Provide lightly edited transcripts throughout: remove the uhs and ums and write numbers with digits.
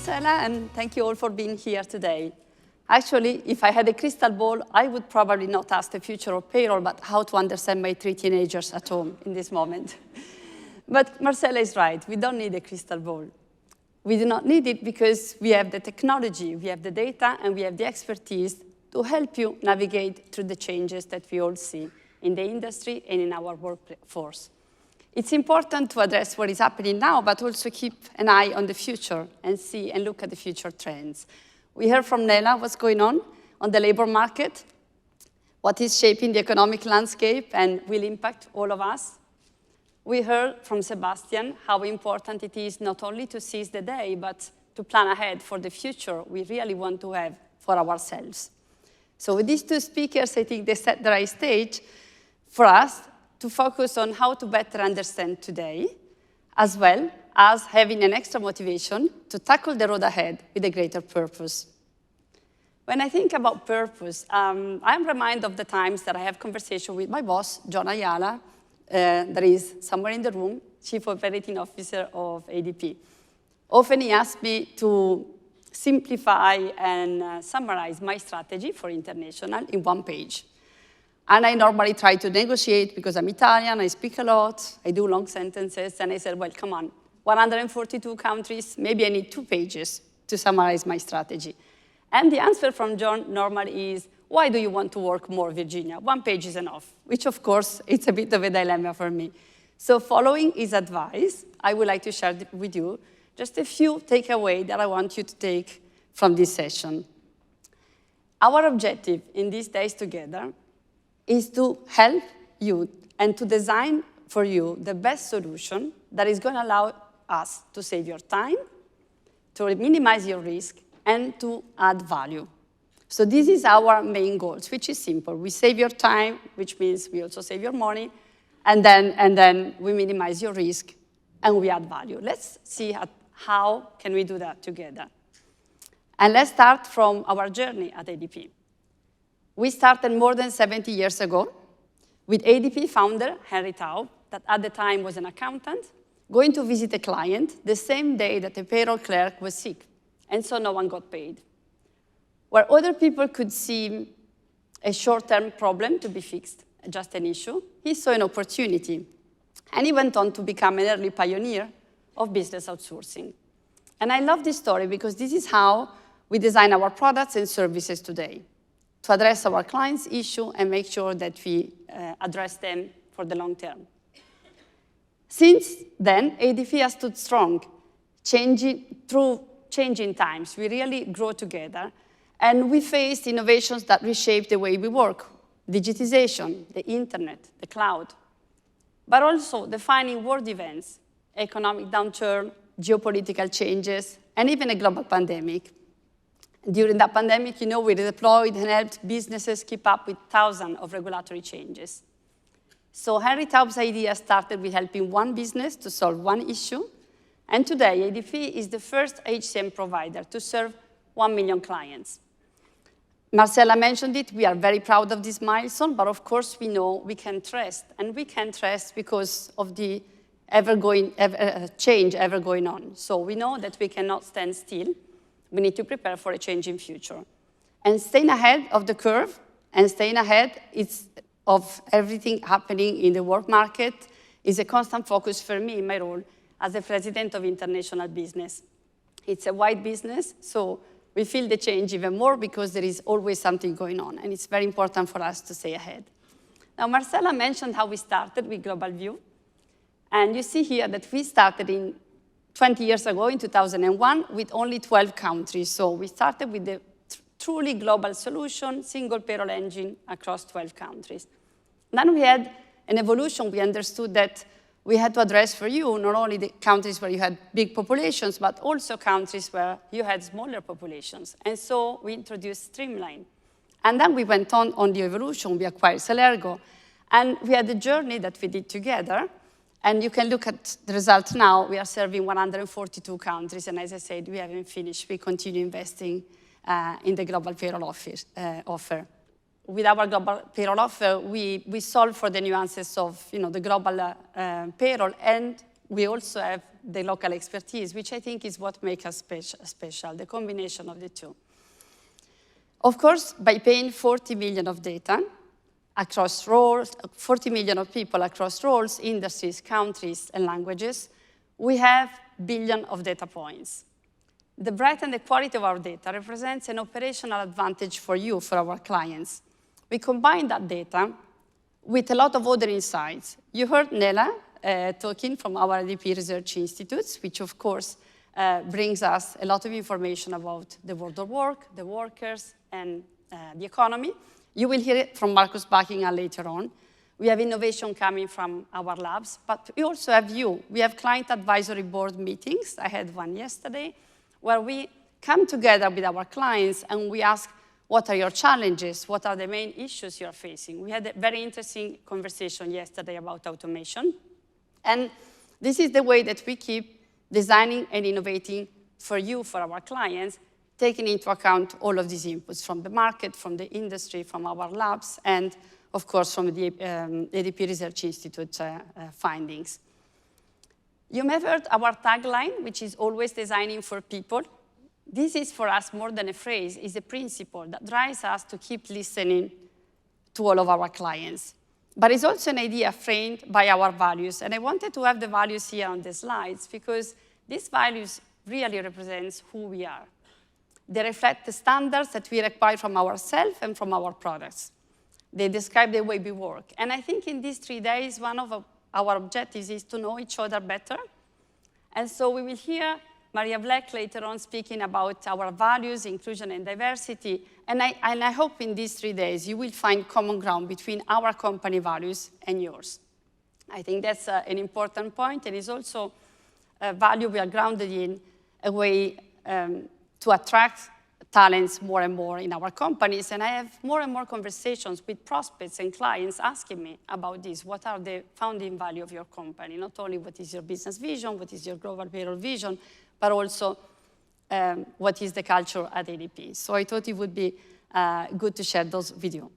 Marcella, and thank you all for being here today. Actually, if I had a crystal ball, I would probably not ask the future of payroll, but how to understand my 3 teenagers at home in this moment. But Marcella is right, we don't need a crystal ball. We do not need it because we have the technology, we have the data, and we have the expertise to help you navigate through the changes that we all see in the industry and in our workforce. It's important to address what is happening now, but also keep an eye on the future and see and look at the future trends. We heard from Nela what's going on the labor market, what is shaping the economic landscape and will impact all of us. We heard from Sebastian how important it is not only to seize the day, but to plan ahead for the future we really want to have for ourselves. So with these 2 speakers, I think they set the right stage for us to focus on how to better understand today, as well as having an extra motivation to tackle the road ahead with a greater purpose. When I think about purpose, I'm reminded of the times that I have conversation with my boss, John Ayala, that is somewhere in the room, Chief Operating Officer of ADP. Often he asks me to simplify and summarize my strategy for international in 1 page. And I normally try to negotiate because I'm Italian, I speak a lot, I do long sentences, and I said, well, come on, 142 countries, maybe I need 2 pages to summarize my strategy. And the answer from John normally is, why do you want to work more, Virginia? 1 page is enough, which of course, it's a bit of a dilemma for me. So following his advice, I would like to share with you just a few takeaways that I want you to take from this session. Our objective in these days together is to help you and to design for you the best solution that is going to allow us to save your time, to minimize your risk, and to add value. So this is our main goals, which is simple. We save your time, which means we also save your money, and then we minimize your risk, and we add value. Let's see how can we do that together. And let's start from our journey at ADP. We started more than 70 years ago with ADP founder Henry Taub, that at the time was an accountant, going to visit a client the same day that the payroll clerk was sick, and so no one got paid. Where other people could see a short-term problem to be fixed, just an issue, he saw an opportunity, and he went on to become an early pioneer of business outsourcing. And I love this story because this is how we design our products and services today, to address our clients' issue and make sure that we address them for the long term. Since then, ADP has stood strong, through changing times. We really grow together, and we faced innovations that reshape the way we work, digitization, the internet, the cloud, but also defining world events, economic downturn, geopolitical changes, and even a global pandemic. During that pandemic, we redeployed and helped businesses keep up with thousands of regulatory changes. So Henry Taub's idea started with helping 1 business to solve 1 issue, and today ADP is the first HCM provider to serve 1 million clients. Marcella mentioned it, we are very proud of this milestone, but of course we know we can trust, and we can trust because of the change ever going on. So we know that we cannot stand still. We need to prepare for a changing future. And staying ahead of the curve and staying ahead of everything happening in the work market is a constant focus for me in my role as the president of international business. It's a wide business, so we feel the change even more because there is always something going on, and it's very important for us to stay ahead. Now, Marcella mentioned how we started with Global View, and you see here that we started 20 years ago, in 2001, with only 12 countries. So we started with the truly global solution, single payroll engine across 12 countries. Then we had an evolution. We understood that we had to address for you not only the countries where you had big populations, but also countries where you had smaller populations. And so we introduced Streamline. And then we went on the evolution. We acquired Celergo. And we had a journey that we did together. And you can look at the results now. We are serving 142 countries. And as I said, we haven't finished. We continue investing in the global payroll offer. With our global payroll offer, we solve for the nuances of the global payroll and we also have the local expertise, which I think is what makes us special, the combination of the two. Of course, by paying 40 million of data across roles, 40 million of people across roles, industries, countries, and languages, we have billions of data points. The breadth and the quality of our data represents an operational advantage for you, for our clients. We combine that data with a lot of other insights. You heard Nela talking from our ADP Research Institutes, which of course brings us a lot of information about the world of work, the workers, and the economy. You will hear it from Marcus Buckingham later on. We have innovation coming from our labs, but we also have you. We have client advisory board meetings. I had one yesterday, where we come together with our clients and we ask, what are your challenges? What are the main issues you're facing? We had a very interesting conversation yesterday about automation. And this is the way that we keep designing and innovating for you, for our clients, taking into account all of these inputs from the market, from the industry, from our labs, and of course from the ADP Research Institute findings. You may have heard our tagline, which is always designing for people. This is for us more than a phrase, it's a principle that drives us to keep listening to all of our clients. But it's also an idea framed by our values. And I wanted to have the values here on the slides because these values really represent who we are. They reflect the standards that we require from ourselves and from our products. They describe the way we work. And I think in these 3 days, one of our objectives is to know each other better. And so we will hear Maria Black later on speaking about our values, inclusion and diversity. And I hope in these 3 days you will find common ground between our company values and yours. I think that's an important point, and it's also a value we are grounded in, a way to attract talents more and more in our companies. And I have more and more conversations with prospects and clients asking me about this. What are the founding value of your company? Not only what is your business vision, what is your global payroll vision, but also what is the culture at ADP. So I thought it would be good to share those with you.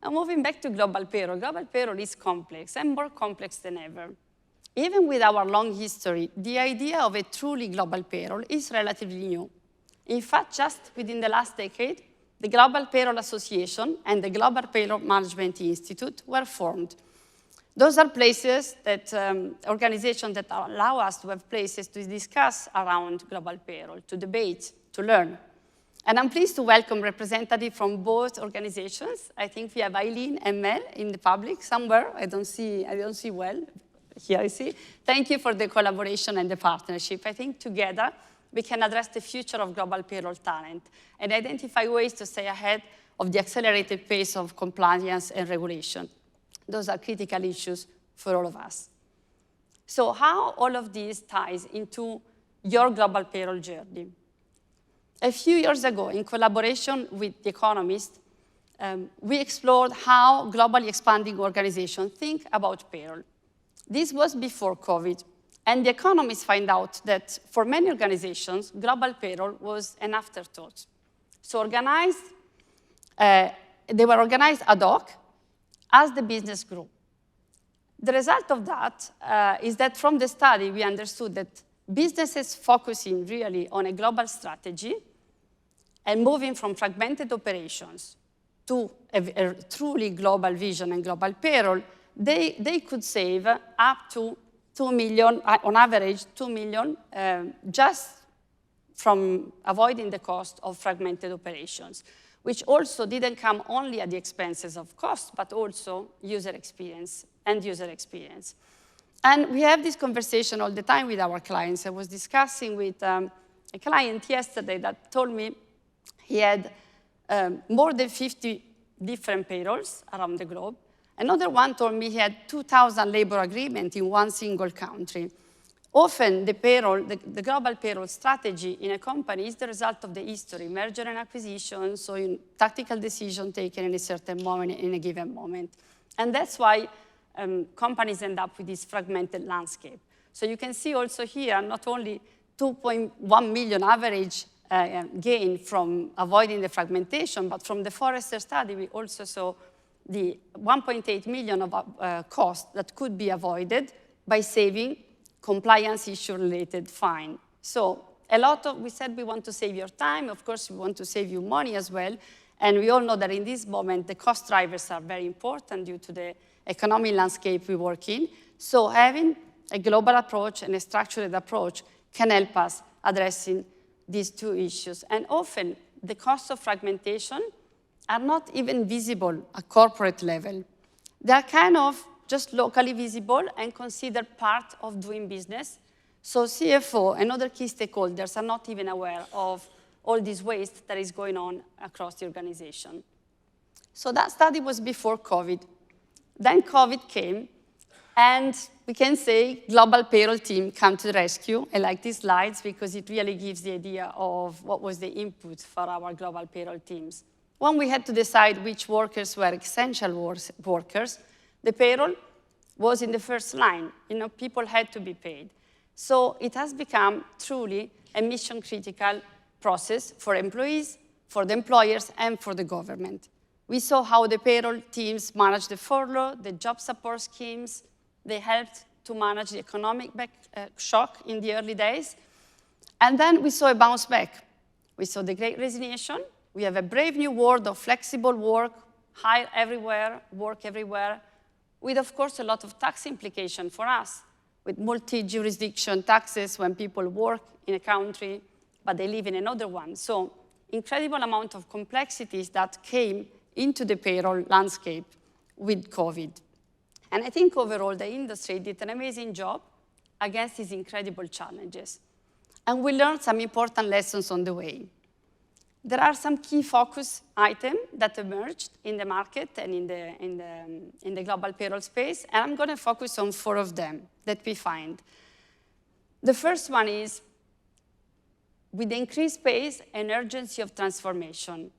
Now moving back to global payroll is complex and more complex than ever. Even with our long history, the idea of a truly global payroll is relatively new. In fact, just within the last decade, the Global Payroll Association and the Global Payroll Management Institute were formed. Those are places that, organizations that allow us to have places to discuss around global payroll, to debate, to learn. And I'm pleased to welcome representatives from both organizations. I think we have Eileen and Mel in the public somewhere. I don't see well. Here I see. Thank you for the collaboration and the partnership. I think together we can address the future of global payroll talent and identify ways to stay ahead of the accelerated pace of compliance and regulation. Those are critical issues for all of us. So how all of this ties into your global payroll journey? A few years ago, in collaboration with The Economist, we explored how globally expanding organizations think about payroll. This was before COVID, and The Economist found out that for many organizations, global payroll was an afterthought. So they were organized ad hoc as the business grew. The result of that is that from the study, we understood that businesses focusing really on a global strategy and moving from fragmented operations to a truly global vision and global payroll, they could save up to 2 million, on average, 2 million, just from avoiding the cost of fragmented operations, which also didn't come only at the expenses of cost, but also user experience and user experience. And we have this conversation all the time with our clients. I was discussing with a client yesterday that told me he had more than 50 different payrolls around the globe. Another one told me he had 2,000 labor agreements in one single country. Often, the global payroll strategy in a company is the result of the history, merger and acquisition, so tactical decision taken in a certain moment, in a given moment. And that's why companies end up with this fragmented landscape. So you can see also here, not only 2.1 million average gain from avoiding the fragmentation, but from the Forrester study, we also saw the 1.8 million of cost that could be avoided by saving compliance issue-related fine. So we said we want to save your time. Of course, we want to save you money as well. And we all know that in this moment, the cost drivers are very important due to the economic landscape we work in. So having a global approach and a structured approach can help us addressing these two issues. And often, the costs of fragmentation are not even visible at corporate level. They are kind of just locally visible and considered part of doing business. So CFO and other key stakeholders are not even aware of all this waste that is going on across the organization. So that study was before COVID. Then COVID came, and we can say global payroll team come to the rescue. I like these slides because it really gives the idea of what was the input for our global payroll teams. When we had to decide which workers were essential workers, the payroll was in the first line. People had to be paid. So it has become truly a mission-critical process for employees, for the employers, and for the government. We saw how the payroll teams managed the furlough, the job support schemes. They helped to manage the economic shock in the early days. And then we saw a bounce back. We saw the Great Resignation. We have a brave new world of flexible work, hire everywhere, work everywhere, with, of course, a lot of tax implication for us, with multi-jurisdiction taxes when people work in a country, but they live in another one. So incredible amount of complexities that came into the payroll landscape with COVID. And I think overall, the industry did an amazing job against these incredible challenges. And we learned some important lessons on the way. There are some key focus items that emerged in the market and in the global payroll space, and I'm going to focus on 4 of them that we find. The first one is, with the increased pace and urgency of transformation,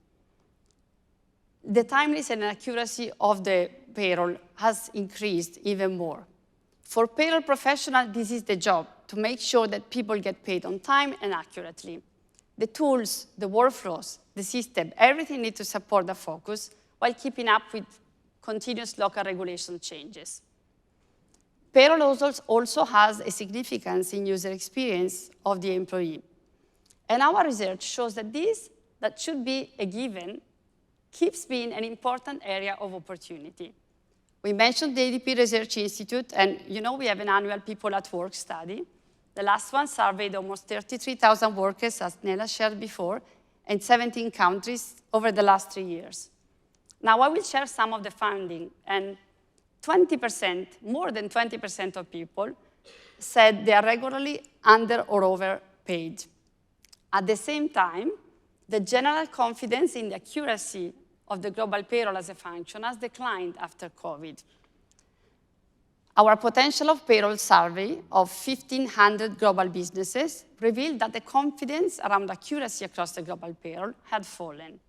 the timeliness and accuracy of the payroll has increased even more. For payroll professionals, this is the job, to make sure that people get paid on time and accurately. The tools, the workflows, the system, everything needs to support the focus while keeping up with continuous local regulation changes. Payroll also has a significance in user experience of the employee. And our research shows that this, that should be a given, keeps being an important area of opportunity. We mentioned the ADP Research Institute, and we have an annual People at Work study. The last one surveyed almost 33,000 workers, as Nela shared before, in 17 countries over the last 3 years. Now, I will share some of the findings, and 20%, more than 20% of people said they are regularly under or overpaid. At the same time, the general confidence in the accuracy of the global payroll as a function has declined after COVID. Our potential of payroll survey of 1,500 global businesses revealed that the confidence around accuracy across the global payroll had fallen.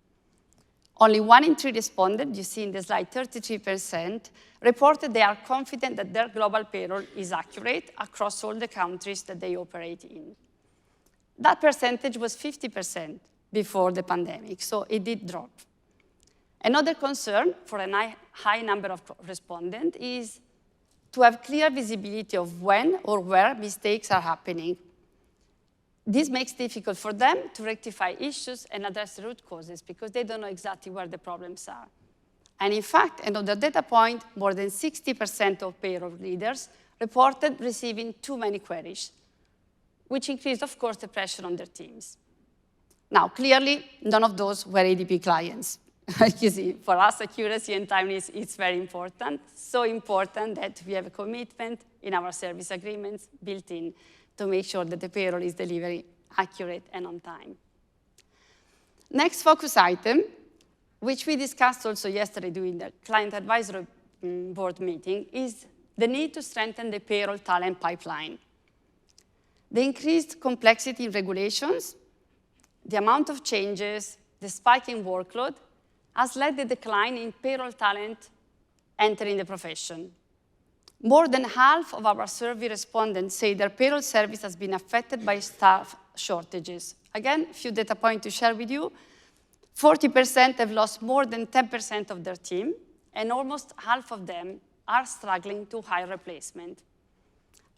Only 1 in 3 respondents, you see in the slide 33%, reported they are confident that their global payroll is accurate across all the countries that they operate in. That percentage was 50% before the pandemic, so it did drop. Another concern for a high number of respondents is to have clear visibility of when or where mistakes are happening. This makes it difficult for them to rectify issues and address the root causes because they don't know exactly where the problems are. And in fact, another data point, more than 60% of payroll leaders reported receiving too many queries, which increased, of course, the pressure on their teams. Now, clearly, none of those were ADP clients. You see, for us, accuracy and timeliness is very important, so important that we have a commitment in our service agreements built in to make sure that the payroll is delivered accurate and on time. Next focus item, which we discussed also yesterday during the client advisory board meeting, is the need to strengthen the payroll talent pipeline. The increased complexity in regulations, the amount of changes, the spike in workload, has led the decline in payroll talent entering the profession. More than half of our survey respondents say their payroll service has been affected by staff shortages. Again, a few data points to share with you. 40% have lost more than 10% of their team, and almost half of them are struggling to hire replacement.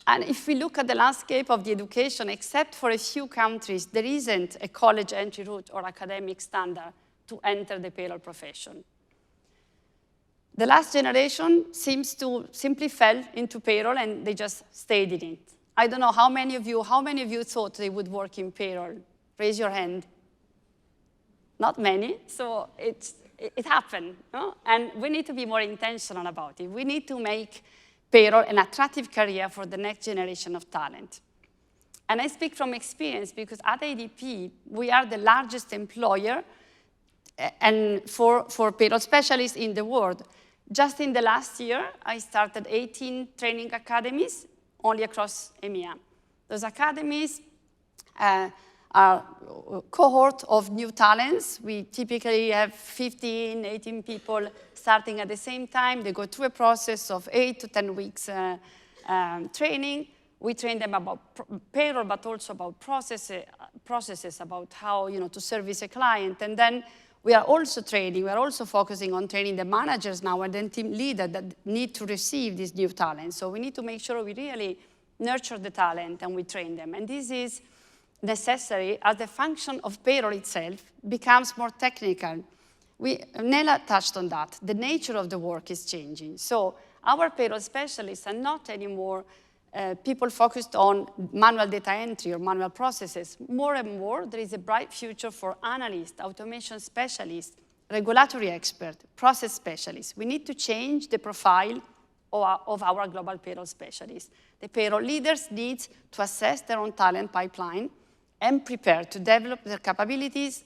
And if we look at the landscape of the education, except for a few countries, there isn't a college entry route or academic standard to enter the payroll profession. The last generation seems to simply fell into payroll and they just stayed in it. I don't know how many of you thought they would work in payroll? Raise your hand. Not many, so it happened, no? And we need to be more intentional about it. We need to make payroll an attractive career for the next generation of talent. And I speak from experience because at ADP, we are the largest employer and for payroll specialists in the world. Just in the last year, I started 18 training academies only across EMEA. Those academies are a cohort of new talents. We typically have 15, 18 people starting at the same time. They go through a process of 8 to 10 weeks training. We train them about payroll, but also about processes about how to service a client. And then we are also focusing on training the managers now and then team leaders that need to receive these new talents. So we need to make sure we really nurture the talent and we train them. And this is necessary as the function of payroll itself becomes more technical. Nela touched on that. The nature of the work is changing. So our payroll specialists are not anymore people focused on manual data entry or manual processes. More and more, there is a bright future for analysts, automation specialists, regulatory experts, process specialists. We need to change the profile of our global payroll specialists. The payroll leaders need to assess their own talent pipeline and prepare to develop their capabilities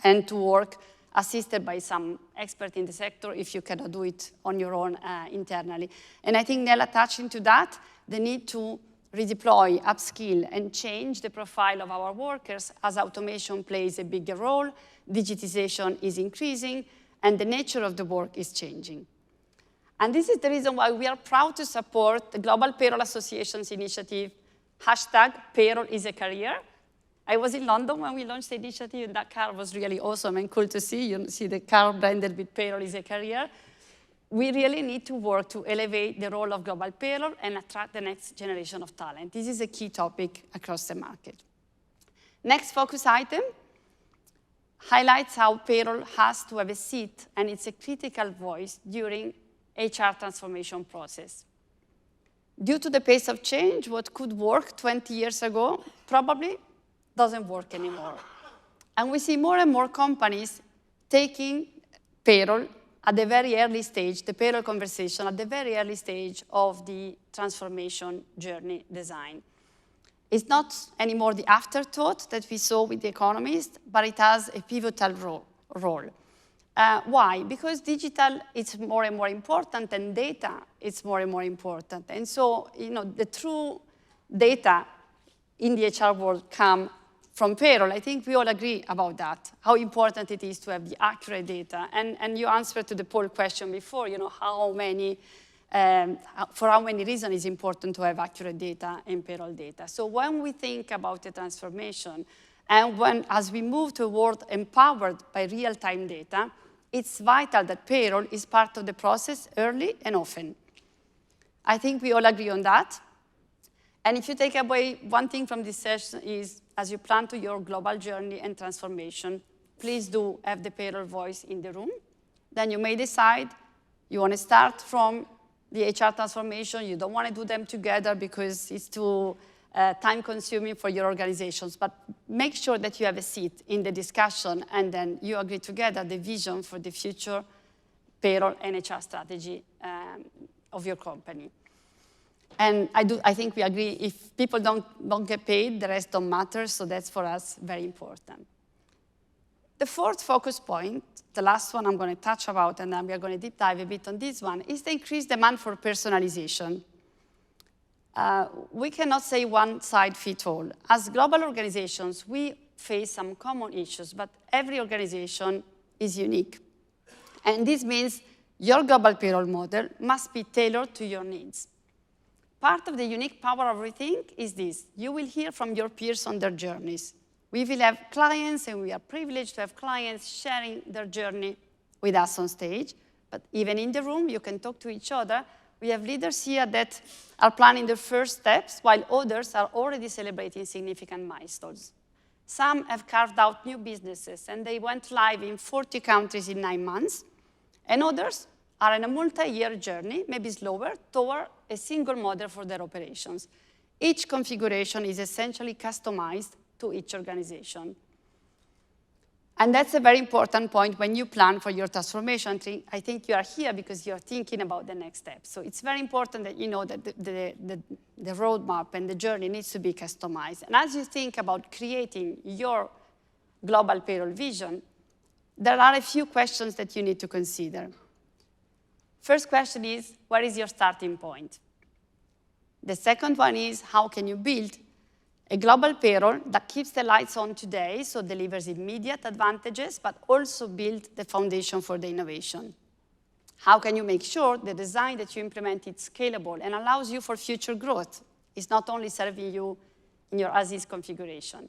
and to work assisted by some expert in the sector if you cannot do it on your own internally. And I think Nela touched into that, the need to redeploy, upskill, and change the profile of our workers as automation plays a bigger role, digitization is increasing, and the nature of the work is changing. And this is the reason why we are proud to support the Global Payroll Association's initiative, #PayrollIsACareer. I was in London when we launched the initiative, and that car was really awesome and cool to see. You see the car branded with Payroll is a Career. We really need to work to elevate the role of global payroll and attract the next generation of talent. This is a key topic across the market. Next focus item highlights how payroll has to have a seat, and it's a critical voice during HR transformation process. Due to the pace of change, what could work 20 years ago probably doesn't work anymore. And we see more and more companies taking payroll at the very early stage, the payroll conversation at the very early stage of the transformation journey design. It's not anymore the afterthought that we saw with The Economist, but it has a pivotal role. Why? Because digital is more and more important, and data is more and more important. And so, the true data in the HR world come from payroll. I think we all agree about that, how important it is to have the accurate data. And you answered to the poll question before, for how many reasons it's important to have accurate data and payroll data. So when we think about the transformation, and as we move to a world empowered by real-time data, it's vital that payroll is part of the process early and often. I think we all agree on that. And if you take away one thing from this session is, as you plan to your global journey and transformation, please do have the payroll voice in the room. Then you may decide you want to start from the HR transformation. You don't want to do them together because it's too time-consuming for your organizations. But make sure that you have a seat in the discussion, and then you agree together the vision for the future payroll and HR strategy of your company. And I think we agree, if people don't get paid, the rest don't matter, so that's for us very important. The fourth focus point, the last one I'm going to touch about, and then we are going to deep dive a bit on this one, is the increased demand for personalization. We cannot say one size fits all. As global organizations, we face some common issues, but every organization is unique. And this means your global payroll model must be tailored to your needs. Part of the unique power of Rethink is this. You will hear from your peers on their journeys. We will have clients, and we are privileged to have clients sharing their journey with us on stage. But even in the room, you can talk to each other we have leaders here that are planning their first steps, while others are already celebrating significant milestones. Some have carved out new businesses, and they went live in 40 countries in 9 months, and others are on a multi-year journey, maybe slower, toward a single model for their operations. Each configuration is essentially customized to each organization. And that's a very important point when you plan for your transformation. I think you are here because you're thinking about the next step. So it's very important that you know that the roadmap and the journey needs to be customized. And as you think about creating your global payroll vision, there are a few questions that you need to consider. First question is, where is your starting point? The second one is, how can you build a global payroll that keeps the lights on today, so delivers immediate advantages, but also build the foundation for the innovation? How can you make sure the design that you implement is scalable and allows you for future growth? It's not only serving you in your as-is configuration.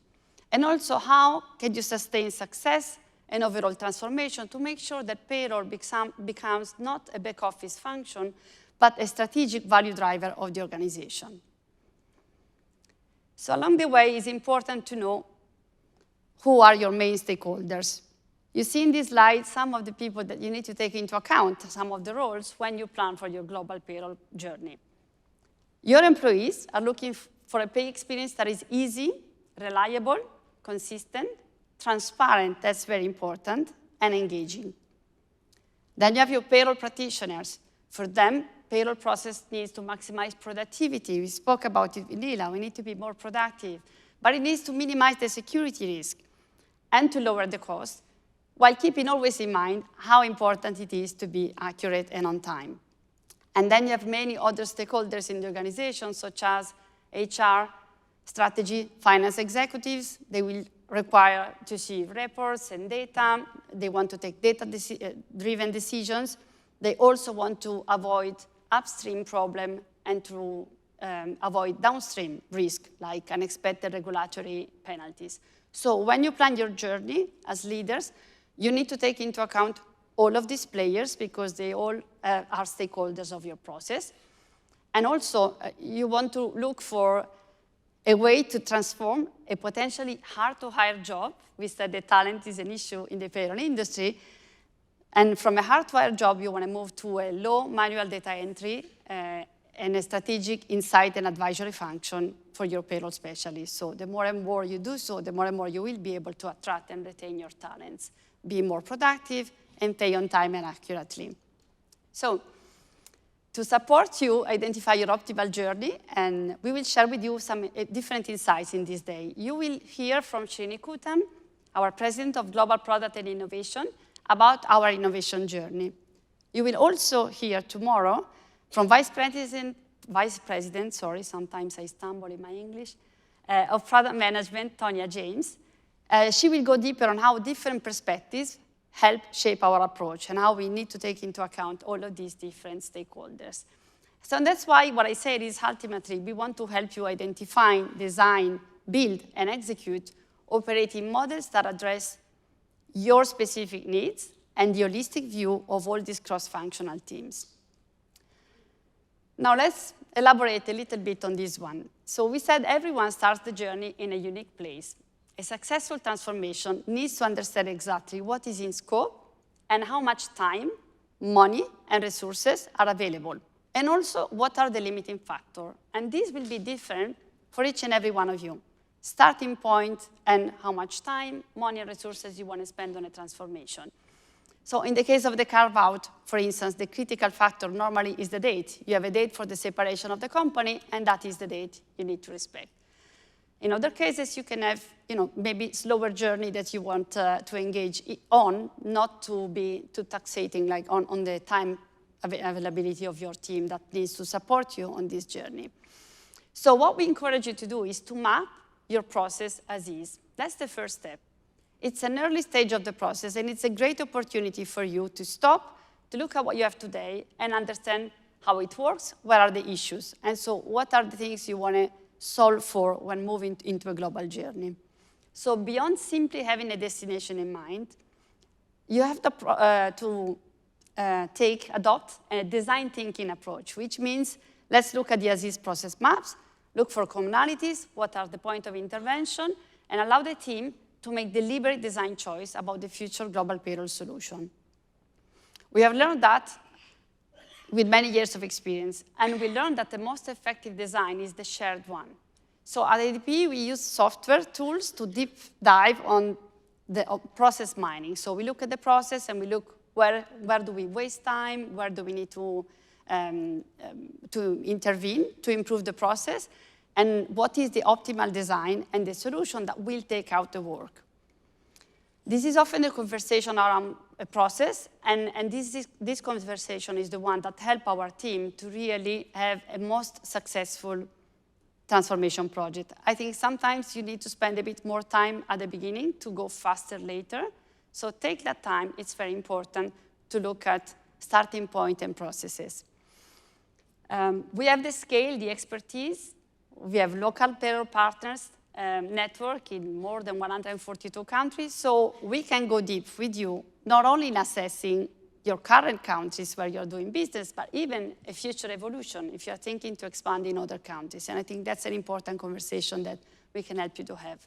And also, how can you sustain success and overall transformation to make sure that payroll becomes not a back office function, but a strategic value driver of the organization? So along the way, it's important to know who are your main stakeholders. You see in this slide some of the people that you need to take into account, some of the roles when you plan for your global payroll journey. Your employees are looking for a pay experience that is easy, reliable, consistent, transparent, that's very important, and engaging. Then you have your payroll practitioners. For them, payroll process needs to maximize productivity. We spoke about it in Lila. We need to be more productive. But it needs to minimize the security risk and to lower the cost, while keeping always in mind how important it is to be accurate and on time. And then you have many other stakeholders in the organization, such as HR, strategy, finance executives. They will require to see reports and data. They want to take data-driven decisions. They also want to avoid upstream problem and to avoid downstream risk, like unexpected regulatory penalties. So when you plan your journey as leaders, you need to take into account all of these players because they all are stakeholders of your process. And also, you want to look for a way to transform a potentially hard-to-hire job. We said that talent is an issue in the payroll industry. And from a hard-to-hire job, you want to move to a low manual data entry and a strategic insight and advisory function for your payroll specialists. So the more and more you do so, the more and more you will be able to attract and retain your talents, be more productive, and pay on time and accurately. So to support you, identify your optimal journey, and we will share with you some different insights in this day. You will hear from Srini Kutam, our President of Global Product and Innovation, about our innovation journey. You will also hear tomorrow from Vice President, sometimes I stumble in my English, of Product Management, Tonya James. She will go deeper on how different perspectives help shape our approach and how we need to take into account all of these different stakeholders. So that's why what I said is ultimately we want to help you identify, design, build, and execute operating models that address your specific needs and the holistic view of all these cross-functional teams. Now let's elaborate a little bit on this one. So we said everyone starts the journey in a unique place. A successful transformation needs to understand exactly what is in scope and how much time, money, and resources are available, and also what are the limiting factors. And these will be different for each and every one of you. Starting point and how much time, money, and resources you want to spend on a transformation. So in the case of the carve-out, for instance, the critical factor normally is the date. You have a date for the separation of the company, and that is the date you need to respect. In other cases, you can have maybe slower journey that you want to engage on, not to be too taxating like on the time availability of your team that needs to support you on this journey. So what we encourage you to do is to map your process as is. That's the first step. It's an early stage of the process, and it's a great opportunity for you to stop, to look at what you have today, and understand how it works, where are the issues, and so what are the things you want to solve for when moving into a global journey. So beyond simply having a destination in mind, you have to adopt a design thinking approach, which means let's look at the as-is process maps, look for commonalities, what are the point of intervention, and allow the team to make deliberate design choice about the future global payroll solution. We have learned that with many years of experience, and we learned that the most effective design is the shared one. So at ADP, we use software tools to deep dive on the process mining. So we look at the process and we look where do we waste time, where do we need to intervene to improve the process, and what is the optimal design and the solution that will take out the work. This is often a conversation around a process, and this conversation is the one that helps our team to really have a most successful transformation project. I think sometimes you need to spend a bit more time at the beginning to go faster later. So take that time. It's very important to look at starting point and processes. We have the scale, the expertise. We have local payroll partners network in more than 142 countries. So we can go deep with you, not only in assessing your current countries where you're doing business, but even a future evolution if you're thinking to expand in other countries. And I think that's an important conversation that we can help you to have.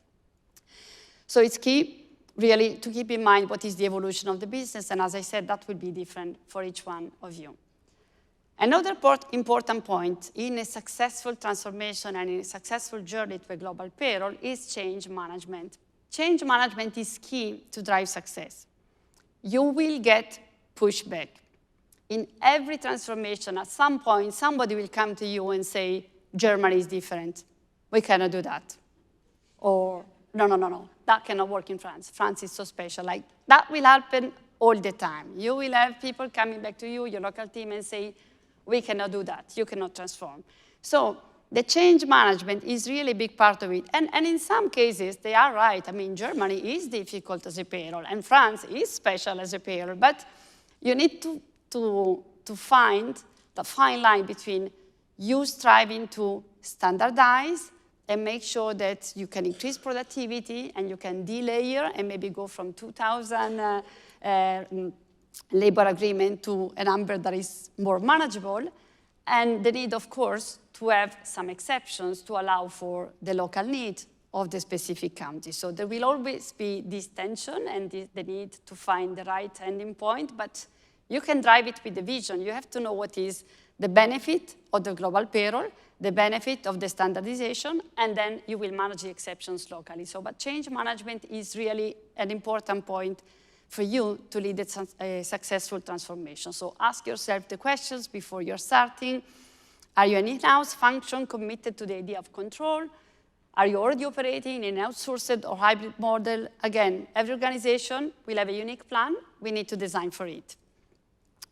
So it's key, really, to keep in mind what is the evolution of the business. And as I said, that will be different for each one of you. Another important point in a successful transformation and in a successful journey to a global payroll is change management. Change management is key to drive success. You will get pushback. In every transformation, at some point, somebody will come to you and say, Germany is different. We cannot do that. Or, no, that cannot work in France. France is so special. Like, that will happen all the time. You will have people coming back to you, your local team, and say, we cannot do that. You cannot transform. So the change management is really a big part of it. And in some cases, they are right. I mean, Germany is difficult as a payroll, and France is special as a payroll. But you need to find the fine line between you striving to standardize and make sure that you can increase productivity and you can delayer and maybe go from 2,000 labor agreement to a number that is more manageable, and the need, of course, to have some exceptions to allow for the local need of the specific country. So there will always be this tension and the need to find the right ending point, but you can drive it with the vision. You have to know what is the benefit of the global payroll, the benefit of the standardization, and then you will manage the exceptions locally. So, but change management is really an important point for you to lead a successful transformation. So ask yourself the questions before you're starting. Are you an in-house function committed to the idea of control? Are you already operating in an outsourced or hybrid model? Again, every organization will have a unique plan. We need to design for it.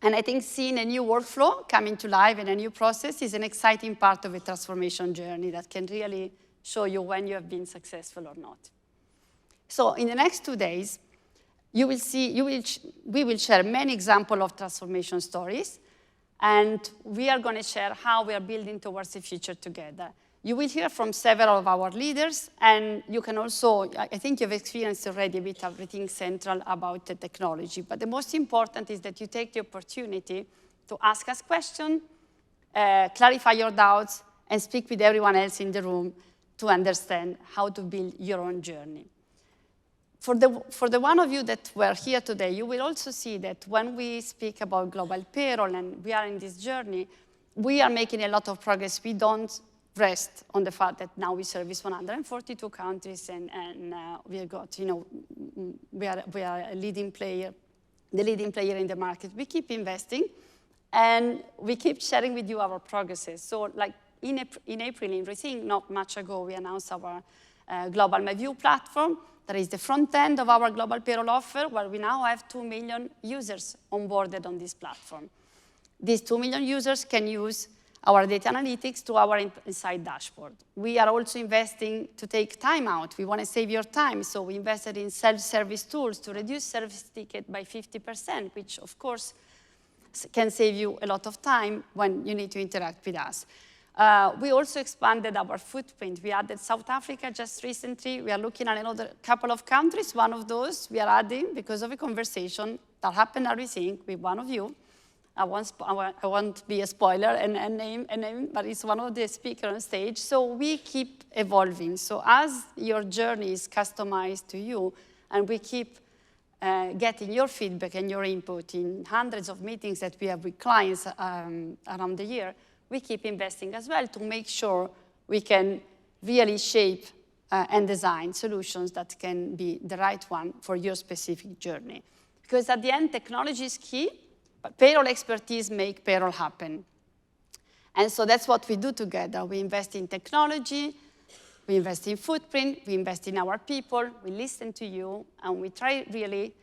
And I think seeing a new workflow coming to life and a new process is an exciting part of a transformation journey that can really show you when you have been successful or not. So in the next 2 days, we will share many examples of transformation stories, and we are going to share how we are building towards the future together. You will hear from several of our leaders, and you can also, I think you've experienced already a bit of everything central about the technology, but the most important is that you take the opportunity to ask us questions, clarify your doubts, and speak with everyone else in the room to understand how to build your own journey. For the one of you that were here today, you will also see that when we speak about global payroll and we are in this journey, we are making a lot of progress. We don't rest on the fact that now we service 142 countries and we have got, we are a leading player, the leading player in the market. We keep investing and we keep sharing with you our progresses. So like in April, in Rethink, not much ago, we announced our Global MyView platform. That is the front end of our global payroll offer, where we now have 2 million users onboarded on this platform. These 2 million users can use our data analytics to our inside dashboard. We are also investing to take time out. We want to save your time, so we invested in self-service tools to reduce service ticket by 50%, which of course can save you a lot of time when you need to interact with us. We also expanded our footprint. We added South Africa just recently. We are looking at another couple of countries. One of those we are adding because of a conversation that happened, I think, with one of you. I won't be a spoiler and name, but it's one of the speakers on stage. So we keep evolving. So as your journey is customized to you, and we keep getting your feedback and your input in hundreds of meetings that we have with clients around the year, we keep investing as well to make sure we can really shape and design solutions that can be the right one for your specific journey. Because at the end, technology is key, but payroll expertise make payroll happen. And so that's what we do together. We invest in technology, we invest in footprint, we invest in our people, we listen to you, and we try really,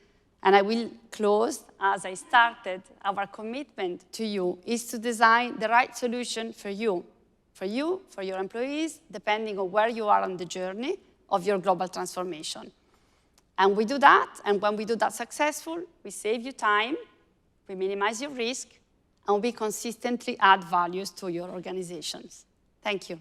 and I will close as I started, our commitment to you is to design the right solution for you, for your employees, depending on where you are on the journey of your global transformation. And we do that, and when we do that successful, we save you time, we minimize your risk, and we consistently add values to your organizations. Thank you.